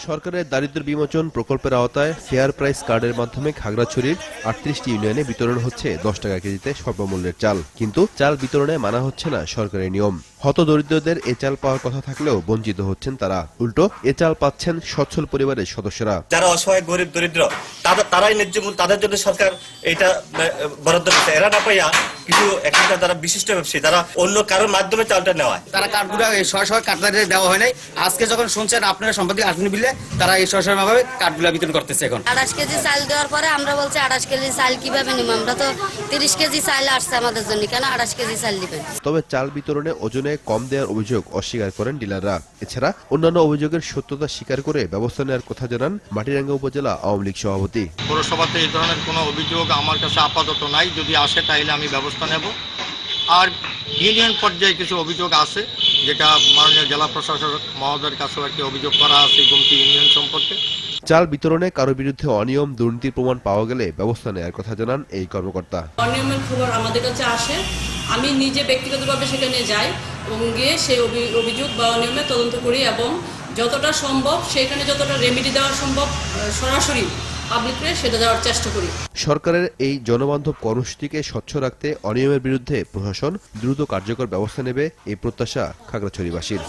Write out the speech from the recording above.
সরকারের দারিদ্র্য বিমোচন প্রকল্পের আওতায় ফেয়ার প্রাইস কার্ডের মাধ্যমে খাগড়াছড়ির 38টি ইউনিয়নে বিতরণ হচ্ছে 10 টাকা কেজিতে স্বল্পমূল্যের চাল। কিন্তু চাল বিতরণে মানা হচ্ছে না সরকারের নিয়ম। হতদরিদ্রদের এ চাল পাওয়ার কথা থাকলেও বঞ্চিত হচ্ছেন তারা। উল্টো এ চাল পাচ্ছেন সচ্ছল পরিবারের সদস্যরা। যারা অসহায় গরিব দরিদ্র তারাই ন্যায্য মূল্য, তাদের জন্য সরকার এটা বরাদ্দ দিচ্ছে। এরা না পাইয়া কিছু এখানকার যারা বিশিষ্ট ব্যবসায়ী তারা অন্য কারোর মাধ্যমে চালটা নেওয়া, তারা কার্ডগুলো সরাসরি কার্ডটা দেওয়া হয় নাই। আজকে যখন শুনছেন আপনারা সম্পাদক আসবেন বিলে তারা এই সরাসরিভাবে কার্ডগুলো বিতরণ করতেছে। এখন 28 কেজি চাল দেওয়ার পরে আমরা বলছি 28 কেজি চাল কিভাবে নিব? আমরা তো 30 কেজি চাল আসছে আমাদের জন্য, কেন 28 কেজি চাল দিবেন? তবে চাল বিতরণে ওজনে কম দেওয়ার অভিযোগ অস্বীকার করেন ডিলাররা। এছাড়া অন্যান্য অভিযোগের সত্যতা স্বীকার করে ব্যবস্থা নেওয়ার কথা জানান মাটিরাঙ্গা উপজেলা আওয়ামী লীগ সভাপতি। পৌরসভাতে এই ধরনের কোনো অভিযোগ আমার কাছে আপাতত নাই। যদি আসে তাহলে আমি ব্যবস্থা নেব। আর ইউনিয়ন পর্যায়ে কিছু অভিযোগ আছে, যেটা মাননীয় জেলা প্রশাসক মহোদয়ের কাছেও একটি অভিযোগ করা আছে গোমতী ইউনিয়ন সম্পর্কে। চাল বিতরণে কারো বিরুদ্ধে অনিয়ম দুর্নীতির প্রমাণ পাওয়া গেলে ব্যবস্থা নেওয়ার কথা জানান এই কর্মকর্তা। অনিয়মের খবর আমাদের কাছে আসে, আমি নিজে ব্যক্তিগতভাবে সেখানে যাই এবং গিয়ে সেই অভিযোগ বা অনিয়মে তদন্ত করি এবং যতটা সম্ভব সেখানে যতটা রেমেডি দেওয়া সম্ভব সরাসরি পাবলিকরে সেটা দেওয়ার চেষ্টা করি। সরকারের এই জনবান্ধব কর্মসূচিকে স্বচ্ছ রাখতে অনিয়মের বিরুদ্ধে প্রশাসন দ্রুত কার্যকর ব্যবস্থা নেবে এই প্রত্যাশা খাগড়াছড়িবাসীর।